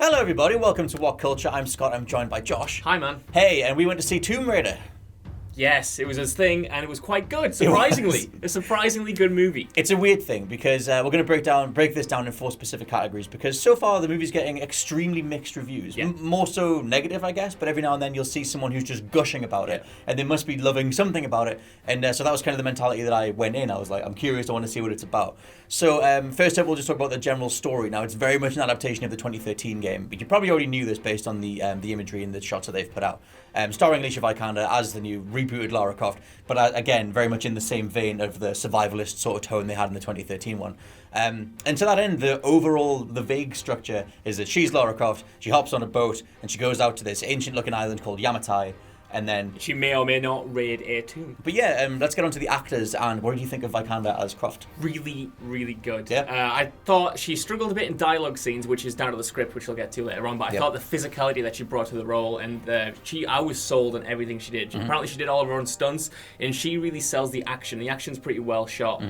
Hello everybody, welcome to What Culture. I'm Scott, I'm joined by Josh. Hi man. Hey, and we went to see Tomb Raider. Yes, it was his thing, and it was quite good, surprisingly. A surprisingly good movie. It's a weird thing, because we're going to break this down in 4 specific categories, because so far the movie's getting extremely mixed reviews. Yeah. More so negative, I guess, but every now and then you'll see someone who's just gushing about it, and they must be loving something about it. And so that was kind of the mentality that I went in. I was like, I'm curious, I want to see what it's about. So first up, we'll just talk about the general story. Now, it's very much an adaptation of the 2013 game, but you probably already knew this based on the imagery and the shots that they've put out. Starring Alicia Vikander as the new rebooted Lara Croft, but again, very much in the same vein of the survivalist sort of tone they had in the 2013 one. And to that end, the vague structure is that she's Lara Croft, she hops on a boat, and she goes out to this ancient-looking island called Yamatai, and then... She may or may not raid a tomb. But yeah, let's get on to the actors, and what do you think of Vikander as Croft? Really, really good. Yeah. I thought she struggled a bit in dialogue scenes, which is down to the script, which we'll get to later on, but I thought the physicality that she brought to the role, and I was sold on everything she did. Apparently she did all of her own stunts, and she really sells the action. The action's pretty well shot.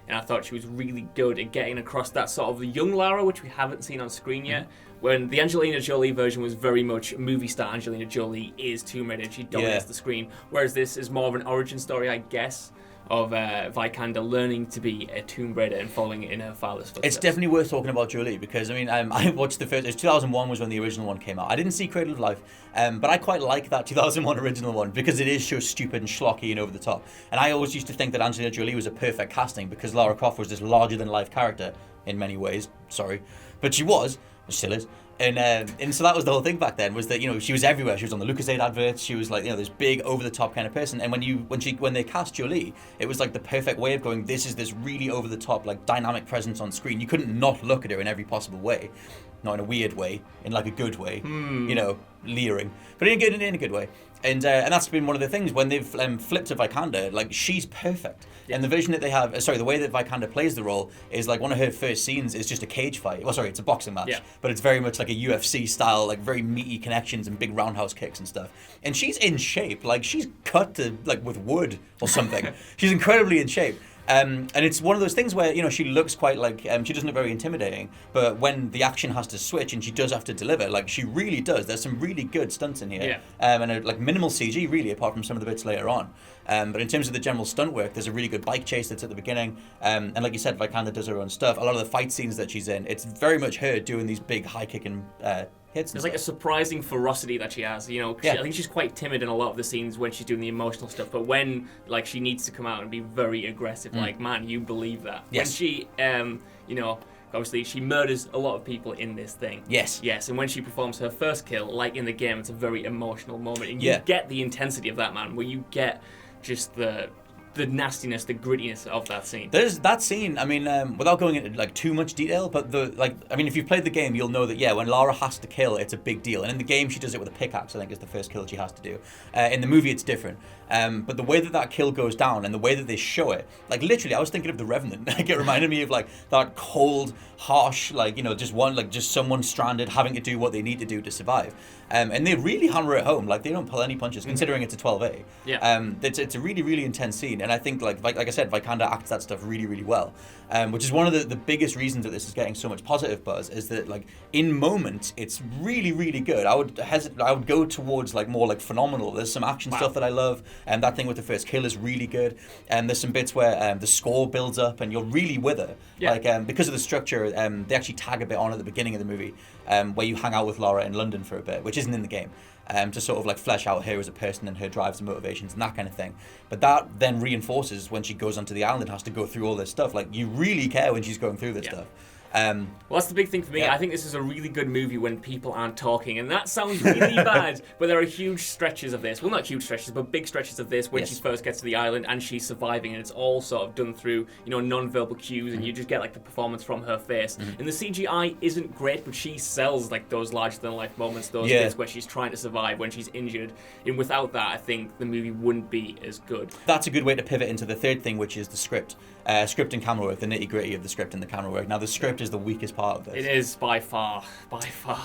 And I thought she was really good at getting across that sort of the young Lara, which we haven't seen on screen yet. When the Angelina Jolie version was very much movie star Angelina Jolie is Tomb Raider, she dominates the screen. Whereas this is more of an origin story, I guess, of Vikander learning to be a Tomb Raider and following in her father's footsteps. It's definitely worth talking about Jolie, because I mean, I watched the first. 2001 was when the original one came out. I didn't see Cradle of Life, but I quite like that 2001 original one because it is so stupid and schlocky and over the top. And I always used to think that Angelina Jolie was a perfect casting because Lara Croft was this larger than life character in many ways. Sorry, but she was, still is. And so that was the whole thing back then, was that, you know, she was everywhere. She was on the LucasAid adverts. She was like, you know, this big over the top kind of person. And when they cast Jolie, it was like the perfect way of going, this is this really over the top, like dynamic presence on screen. You couldn't not look at her in every possible way. Not in a weird way, in like a good way, you know, leering, but in a good way. And that's been one of the things when they've flipped to Vikander, like she's perfect. And the vision that they have, the way that Vikander plays the role is like one of her first scenes is just a cage fight. Well, sorry, it's a boxing match, but it's very much like a UFC style, like very meaty connections and big roundhouse kicks and stuff. And she's in shape, like she's cut to like with wood or something. She's incredibly in shape. And it's one of those things where, you know, she looks quite like, she doesn't look very intimidating, but when the action has to switch and she does have to deliver, like she really does. There's some really good stunts in here. And like minimal CG really, apart from some of the bits later on. But in terms of the general stunt work, there's a really good bike chase that's at the beginning. And like you said, Vikander does her own stuff. A lot of the fight scenes that she's in, it's very much her doing these big high kicking hits. There's like a surprising ferocity that she has, you know. I think she's quite timid in a lot of the scenes when she's doing the emotional stuff, but when like she needs to come out and be very aggressive, like, man, you believe that. When she, you know, obviously she murders a lot of people in this thing. Yes, and when she performs her first kill, like in the game, it's a very emotional moment, and you get the intensity of that, man, where you get just the nastiness, the grittiness of that scene. There's that scene, I mean, without going into like too much detail, but if you've played the game, you'll know that, when Lara has to kill, it's a big deal. And in the game, she does it with a pickaxe, I think is the first kill that she has to do. In the movie, it's different. But the way that kill goes down and the way that they show it, like literally, I was thinking of The Revenant. Like it reminded me of like that cold, harsh, like, you know, just someone stranded having to do what they need to do to survive. And they really hammer it home. Like they don't pull any punches, considering it's a 12A. It's a really, really intense scene. And I think, like I said, Vikander acts that stuff really, really well. Which is one of the biggest reasons that this is getting so much positive buzz, is that like in moment it's really, really good. I would go towards like more like phenomenal. There's some action stuff that I love, and that thing with the first kill is really good. And there's some bits where the score builds up and you're really with her. Like because of the structure, they actually tag a bit on at the beginning of the movie, where you hang out with Lara in London for a bit, which isn't in the game. To sort of like flesh out her as a person and her drives and motivations and that kind of thing. But that then reinforces when she goes onto the island and has to go through all this stuff. Like you really care when she's going through this stuff. Well, that's the big thing for me. I think this is a really good movie when people aren't talking, and that sounds really bad, but there are huge stretches of this. Well, not huge stretches, but big stretches of this when she first gets to the island and she's surviving, and it's all sort of done through, you know, non-verbal cues, and you just get like the performance from her face. And the CGI isn't great, but she sells like those larger-than-life moments, those bits where she's trying to survive when she's injured. And without that, I think the movie wouldn't be as good. That's a good way to pivot into the third thing, which is the script. Script and camera work, the nitty-gritty of the script and the camera work. Now, the script is the weakest part of this. It is by far.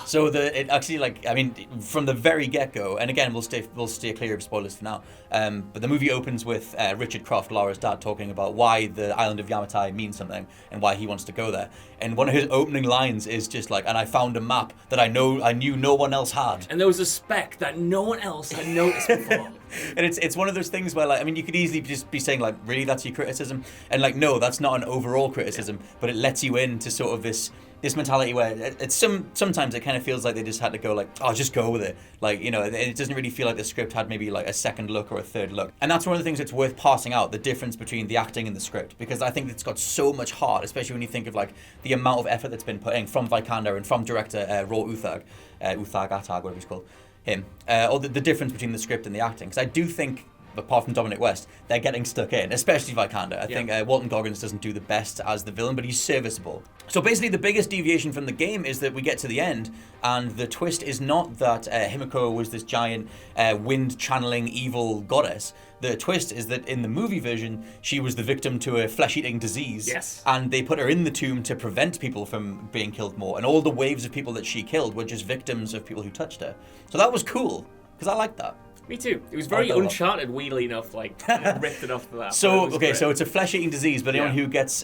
So it actually, like, I mean, from the very get-go, and again, we'll stay clear of spoilers for now. But the movie opens with Richard Croft, Lara's dad, talking about why the island of Yamatai means something and why he wants to go there. And one of his opening lines is just like, "And I found a map that I knew no one else had." And there was a speck that no one else had noticed before. And it's one of those things where, like, I mean, you could easily just be saying, like, really, that's your criticism? And, like, no, that's not an overall criticism, but it lets you into sort of this mentality where it's sometimes it kind of feels like they just had to go, like, oh, just go with it. Like, you know, it doesn't really feel like the script had maybe, like, a second look or a third look. And that's one of the things that's worth parsing out, the difference between the acting and the script, because I think it's got so much heart, especially when you think of, like, the amount of effort that's been put in from Vikander and from director Raw Uthag, whatever he's called. Him, or the difference between the script and the acting, because I do think, apart from Dominic West, they're getting stuck in, especially Vikander. I think Walton Goggins doesn't do the best as the villain, but he's serviceable. So basically, the biggest deviation from the game is that we get to the end, and the twist is not that Himiko was this giant wind-channeling evil goddess. The twist is that in the movie version, she was the victim to a flesh-eating disease. Yes. And they put her in the tomb to prevent people from being killed more. And all the waves of people that she killed were just victims of people who touched her. So that was cool, because I liked that. Me too. It was very Uncharted, weirdly enough, like, ripped it off for that. So, okay, so it's a flesh-eating disease, but anyone who gets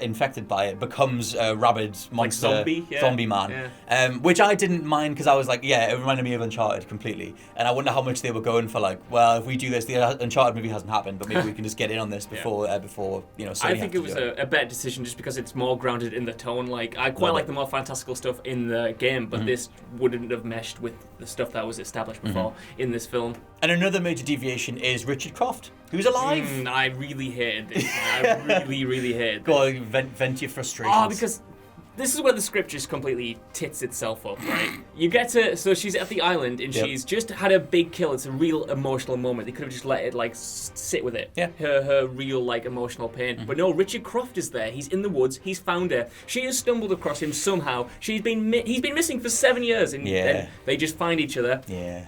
infected by it becomes a rabid monster, like zombie man. Yeah. Which I didn't mind, because I was like, yeah, it reminded me of Uncharted completely. And I wonder how much they were going for, like, well, if we do this, the Uncharted movie hasn't happened, but maybe we can just get in on this before you know, I think it was a better decision just because it's more grounded in the tone. Like, I quite like the more fantastical stuff in the game, but this wouldn't have meshed with the stuff that was established before in this film. And another major deviation is Richard Croft, who's alive. I really hated this. I really hated this. Go on, vent your frustrations. Oh, because this is where the script just completely tits itself up, right? You get to, so she's at the island and she's just had a big kill. It's a real emotional moment. They could have just let it, like, sit with it. Yeah. Her real, like, emotional pain. But no, Richard Croft is there. He's in the woods. He's found her. She has stumbled across him somehow. He's been missing for 7 years, and then they just find each other. Yeah.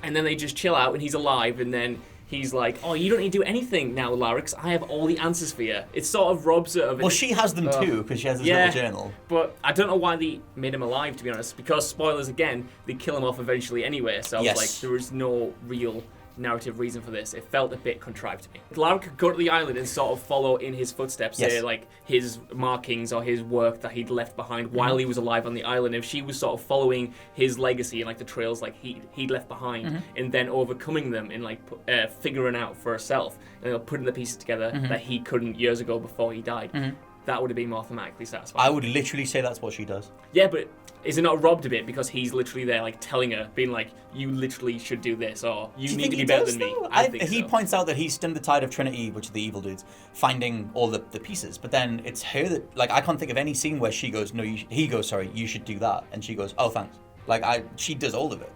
And then they just chill out, and he's alive, and then he's like, oh, you don't need to do anything now, Larix. I have all the answers for you. It sort of robs her of it. Well, she has them too, because she has this little journal. But I don't know why they made him alive, to be honest, because, spoilers again, they kill him off eventually anyway, so I was like, there is no real narrative reason for this. It felt a bit contrived to me. Lara could go to the island and sort of follow in his footsteps, say, like, his markings or his work that he'd left behind while he was alive on the island. If she was sort of following his legacy and, like, the trails, like, he'd left behind, and then overcoming them and, like, figuring out for herself, and putting the pieces together that he couldn't years ago before he died, that would have been more thematically satisfying. I would literally say that's what she does. Yeah, but is it not robbed a bit because he's literally there, like, telling her, being like, you literally should do this, or you need to be better than me? I think he points out that he's stemmed the tide of Trinity, which are the evil dudes, finding all the pieces. But then it's her that, like, I can't think of any scene where she goes, no, he goes, sorry, you should do that. And she goes, oh, thanks. Like, she does all of it.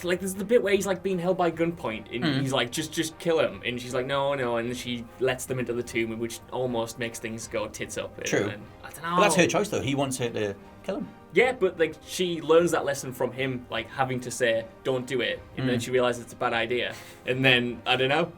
Like, there's the bit where he's, like, being held by gunpoint, and he's like, just kill him. And she's like, no, and she lets them into the tomb, which almost makes things go tits up. True. And I don't know. But that's her choice, though. He wants her to kill him. Yeah, but, like, she learns that lesson from him, like, having to say, don't do it. And then she realizes it's a bad idea. And then, I don't know.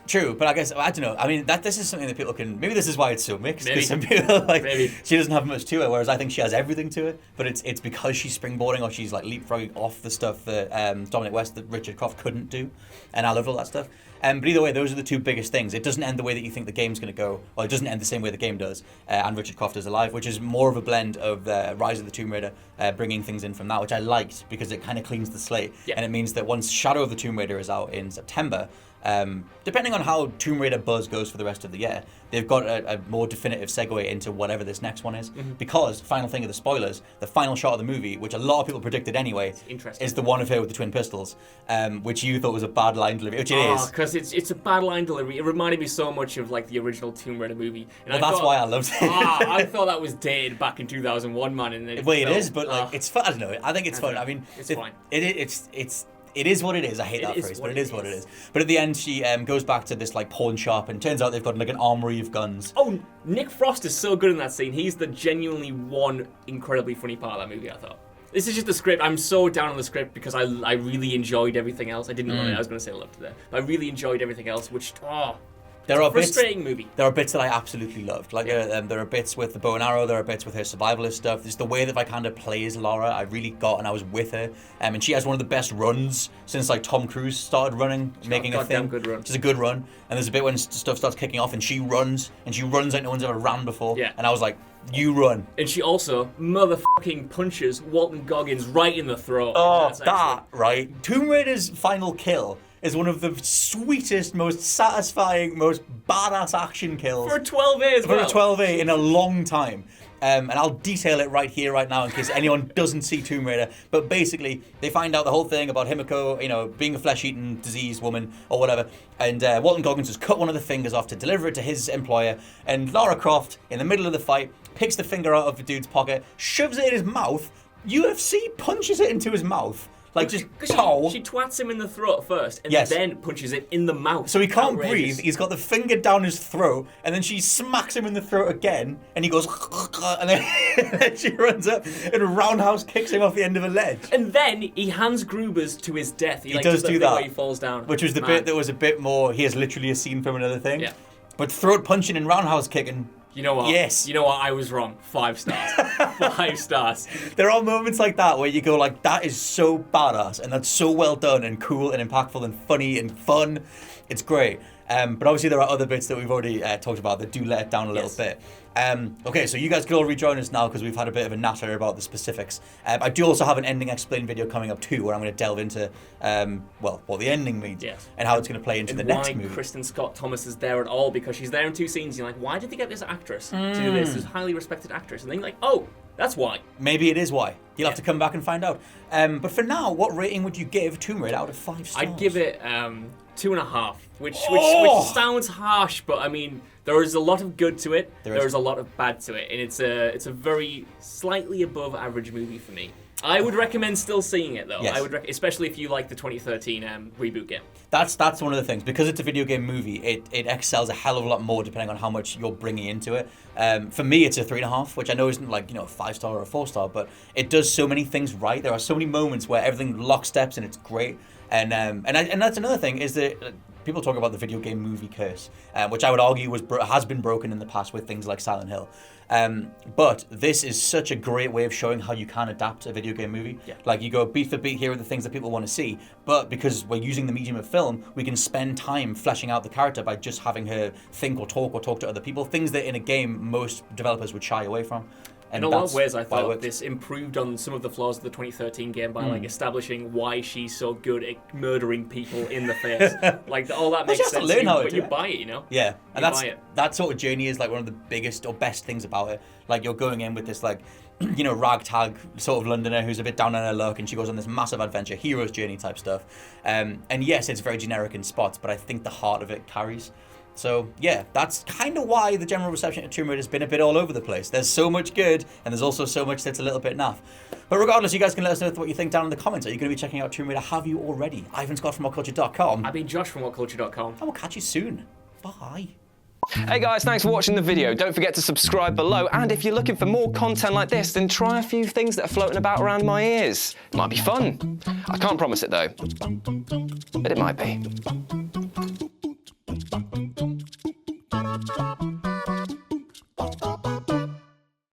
True, but I guess, I don't know. I mean, this is something that people can... Maybe this is why it's so mixed. Maybe. Because some people, like, Maybe. she doesn't have much to it, whereas I think she has everything to it. But it's because she's springboarding or she's, like, leapfrogging off the stuff that Dominic West, that Richard Croft couldn't do. And I loved all that stuff. But either way, those are the two biggest things. It doesn't end the way that you think the game's going to go. Well, it doesn't end the same way the game does. And Richard Croft is alive, which is more of a blend of Rise of the Tomb Raider, bringing things in from that, which I liked because it kind of cleans the slate. Yeah. And it means that once Shadow of the Tomb Raider is out in September, depending on how Tomb Raider buzz goes for the rest of the year, they've got a more definitive segue into whatever this next one is. Because, final thing of the spoilers, the final shot of the movie, which a lot of people predicted anyway, is the one of her with the twin pistols, which you thought was a bad line delivery, which it is. Because it's a bad line delivery. It reminded me so much of, like, the original Tomb Raider movie. And that's why I loved it. I thought that was dated back in 2001, man. And it is, but like, it's fun. I don't know. I think it's fun. I mean, it's fine. It is what it is. I hate that phrase, but it is what it is. But at the end, she goes back to this, like, pawn shop, and turns out they've got, like, an armory of guns. Oh, Nick Frost is so good in that scene. He's the genuinely one incredibly funny part of that movie, I thought. This is just the script. I'm so down on the script because I really enjoyed everything else. I didn't know I was going to say I loved it there. But I really enjoyed everything else, which, There are frustrating movie. There are bits that I absolutely loved. Like there are bits with the bow and arrow. There are bits with her survivalist stuff. There's the way that Vikander plays Lara. I really got, and I was with her. And she has one of the best runs since like Tom Cruise started running, making a thing. Good run. It's a good run. And there's a bit when stuff starts kicking off, and she runs like no one's ever ran before. Yeah. And I was like, you run. And she also motherfucking punches Walton Goggins right in the throat. Oh, that right. Tomb Raider's final kill is one of the sweetest, most satisfying, most badass action kills. For a 12A as well. For a 12A in a long time. And I'll detail it right here, right now, in case anyone doesn't see Tomb Raider. But basically, they find out the whole thing about Himiko, being a flesh-eating, diseased woman or whatever. And Walton Goggins has cut one of the fingers off to deliver it to his employer. And Lara Croft, in the middle of the fight, picks the finger out of the dude's pocket, shoves it in his mouth. UFC punches it into his mouth. Like, just pow. She twats him in the throat first, and then punches it in the mouth. So he can't breathe. He's got the finger down his throat, and then she smacks him in the throat again, and he goes, and then she runs up and roundhouse kicks him off the end of a ledge. And then he hands Gruber's to his death. He does do that. Where he falls down. Which was the bit that was a bit more, here's literally a scene from another thing. Yeah. But throat punching and roundhouse kicking. You know what? Yes. You know what? I was wrong. 5 stars. 5 stars. There are moments like that where you go like, that is so badass and that's so well done and cool and impactful and funny and fun. It's great. But obviously there are other bits that we've already talked about that do let it down a little bit. Okay, so you guys can all rejoin us now because we've had a bit of a natter about the specifics. I do also have an ending explain video coming up too, where I'm going to delve into, what the ending means and how it's going to play into the next movie. Why Kristen Scott Thomas is there at all, because she's there in 2 scenes. You're like, why did they get this actress to do this? This highly respected actress. And then you're like, oh, that's why. Maybe it is why. You'll have to come back and find out. But for now, what rating would you give Tomb Raider out of 5 stars? I'd give it 2.5, which sounds harsh, but I mean, there is a lot of good to it. There is a lot of bad to it, and it's a very slightly above average movie for me. I would recommend still seeing it though. Yes. I would, especially if you like the 2013 reboot game. That's one of the things, because it's a video game movie. It excels a hell of a lot more depending on how much you're bringing into it. For me, it's a 3.5, which I know isn't like a 5-star or a 4-star, but it does so many things right. There are so many moments where everything locksteps and it's great. And that's another thing is that people talk about the video game movie curse, which I would argue has been broken in the past with things like Silent Hill. But this is such a great way of showing how you can adapt a video game movie. Yeah. Like, you go beat for beat, here are the things that people want to see, but because we're using the medium of film, we can spend time fleshing out the character by just having her think or talk to other people, things that in a game most developers would shy away from. In a lot of ways, I thought this improved on some of the flaws of the 2013 game by like establishing why she's so good at murdering people in the face. Like, all that makes sense. But you buy it, Yeah, and that sort of journey is like one of the biggest or best things about it. Like, you're going in with this like, ragtag sort of Londoner who's a bit down on her luck, and she goes on this massive adventure, hero's journey type stuff. And yes, it's very generic in spots, but I think the heart of it carries. So, yeah, that's kind of why the general reception of Tomb Raider has been a bit all over the place. There's so much good, and there's also so much that's a little bit naff. But regardless, you guys can let us know what you think down in the comments. Are you going to be checking out Tomb Raider? Have you already? Ivan Scott from WhatCulture.com. I've been Josh from WhatCulture.com. And we'll catch you soon. Bye. Hey guys, thanks for watching the video. Don't forget to subscribe below, and if you're looking for more content like this, then try a few things that are floating about around my ears. Might be fun. I can't promise it though, but it might be.